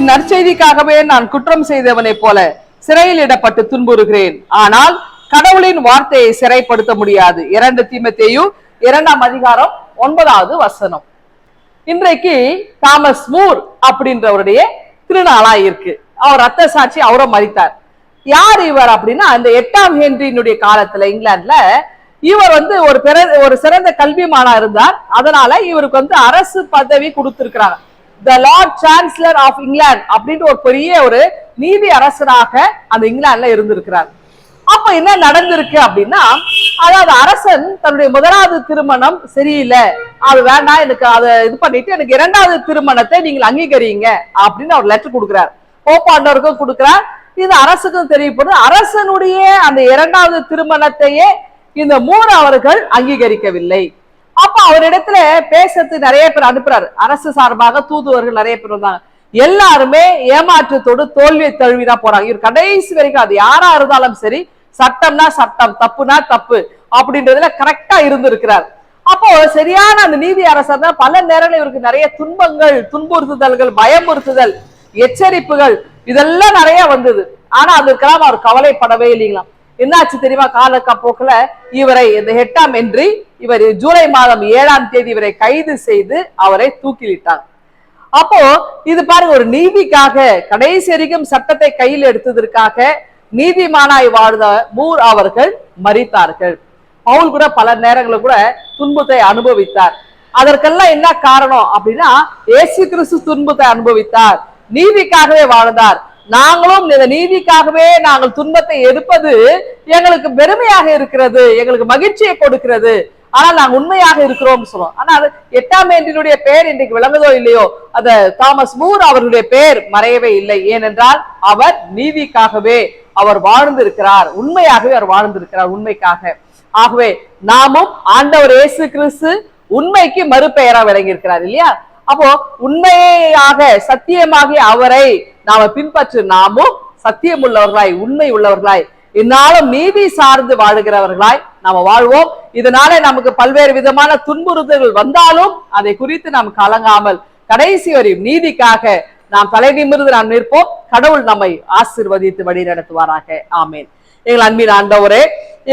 இந்நற்செய்திக்காகவே நான் குற்றம் செய்தவனை போல சிறையில் இடப்பட்டு துன்புறுகிறேன். ஆனால் கடவுளின் வார்த்தையை சிறைப்படுத்த முடியாது. 2 தீமோத்தேயு 2ஆம் அதிகாரம் 9வது வசனம். இன்றைக்கு தாமஸ் மூர் அப்படின்றவருடைய திருநாளா இருக்கு. அவர் ரத்த சாட்சி, அவரும் மரித்தார். யார் இவர் அப்படின்னா, அந்த 8ஆம் ஹென்ரியினுடைய காலத்துல இங்கிலாந்துல இவர் ஒரு சிறந்த கல்விமானா இருந்தார். அதனால இவருக்கு அரசு பதவி கொடுத்திருக்கிறாங்க. த லார்ட் சான்சலர் ஆஃப் இங்கிலாந்து அப்படின்ற ஒரு பெரிய ஒரு நீதி அரசராக அந்த இங்கிலாந்துல இருந்திருக்கிறார். அப்ப என்ன நடந்திருக்கு அப்படின்னா, அதாவது அரசன் தன்னுடைய முதலாவது திருமணம் சரியில்லை, அது வேண்டாம், எனக்கு அதை இது பண்ணிட்டு எனக்கு 2வது திருமணத்தை நீங்கள் அங்கீகரிங்க அப்படின்னு அவர் லெட்டர் கொடுக்கிறார். போப்பாண்டவருக்கும் கொடுக்கிறார். இது அரசுக்கும் தெரியப்படுது. அரசனுடைய அந்த 2வது திருமணத்தையே இந்த மூர் அவர்கள் அங்கீகரிக்கவில்லை. அப்ப அவரிடத்துல பேசுறது நிறைய பேர் அனுப்புறாரு. அரசு சார்பாக தூதுவர்கள் நிறைய பேர் வந்தாங்க. எல்லாருமே ஏமாற்றத்தோடு தோல்வியை தழுவிதான் போறாங்க. இவர் கடைசி வரைக்கும் அது யாரா இருந்தாலும் சரி, சட்டம்னா சட்டம், தப்புனா தப்பு அப்படின்றதுல கரெக்டா இருந்திருக்கிறார். அப்போ சரியான அந்த நீதி அரசர் தான் பல நேரங்கள் இவருக்கு நிறைய துன்பங்கள், துன்புறுத்துதல்கள், பயமுறுத்துதல், எச்சரிப்புகள் இதெல்லாம் நிறைய வந்தது. ஆனா அதுக்கெல்லாம் அவர் கவலைப்படவே இல்லைங்களாம். என்னாச்சு தெரியுமா? காலக்கப்போக்குல இவரை இந்த 8ஆம் ஹென்றி இவர் ஜூலை மாதம் 7ஆம் தேதி இவரை கைது செய்து அவரை தூக்கிலிட்டார். அப்போ இது பாருங்க, ஒரு நீதிக்காக கடைசி வரைக்கும் சட்டத்தை கையில் எடுத்ததற்காக நீதிமானாய் வாழ்ந்த மூர் அவர்கள் மரித்தார்கள். பவுல் கூட பல நேரங்களில் கூட துன்பத்தை அனுபவித்தார். அதற்கெல்லாம் என்ன காரணம் அப்படின்னா, இயேசு கிறிஸ்து துன்பத்தை அனுபவித்தார், நீதிக்காகவே வாழ்ந்தார். நாங்களும் இந்த நீதிக்காகவே நாங்கள் துன்பத்தை எடுப்பது எங்களுக்கு பெருமையாக இருக்கிறது, எங்களுக்கு மகிழ்ச்சியை கொடுக்கிறது. ஆனால் நாங்கள் உண்மையாக இருக்கிறோம் சொல்லுவோம். ஆனா அது 8ஆம் ஹென்ரியினுடைய பெயர் இன்றைக்கு விளங்குதோ இல்லையோ, அந்த தாமஸ் மூர் அவர்களுடைய பெயர் மறையவே இல்லை. ஏனென்றால் அவர் நீதிக்காகவே அவர் வாழ்ந்திருக்கிறார், உண்மையாகவே அவர் வாழ்ந்திருக்கிறார், உண்மைக்காக. ஆகவே நாமும் ஆண்டவர் இயேசு கிறிஸ்து உண்மைக்கு மறுபெயரா விளங்கி இருக்கிறார் இல்லையா? அப்போ உண்மையாக சத்தியமாகிய அவரை நாம பின்பற்று நாமும் சத்தியம் உள்ளவர்களாய், உண்மை உள்ளவர்களாய், இந்நாளும் நீதி சார்ந்து வாழுகிறவர்களாய் நாம வாழ்வோம். இதனால நமக்கு பல்வேறு விதமான துன்புறுத்தல்கள் வந்தாலும் அதை குறித்து நாம் கலங்காமல் கடைசி வரையும் நீதிக்காக நாம் தலை நிமிர்ந்து நாம் நிற்போம். கடவுள் நம்மை ஆசீர்வதித்து வழி நடத்துவாராக. ஆமேன். எங்கள் அன்பின் ஆண்டவரே,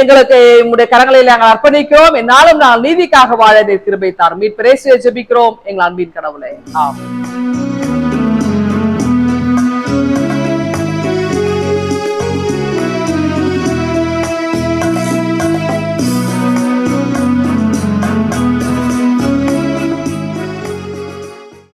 எங்களுக்கு உங்களுடைய கரங்களில் நாங்கள் அர்ப்பணிக்கிறோம். என்னாலும் நாங்கள் நீதிக்காக வாழ கிருபை தாரும். மீட்பரே ஜெபிக்கிறோம் எங்கள் அன்பின் கடவுளே. ஆமென்.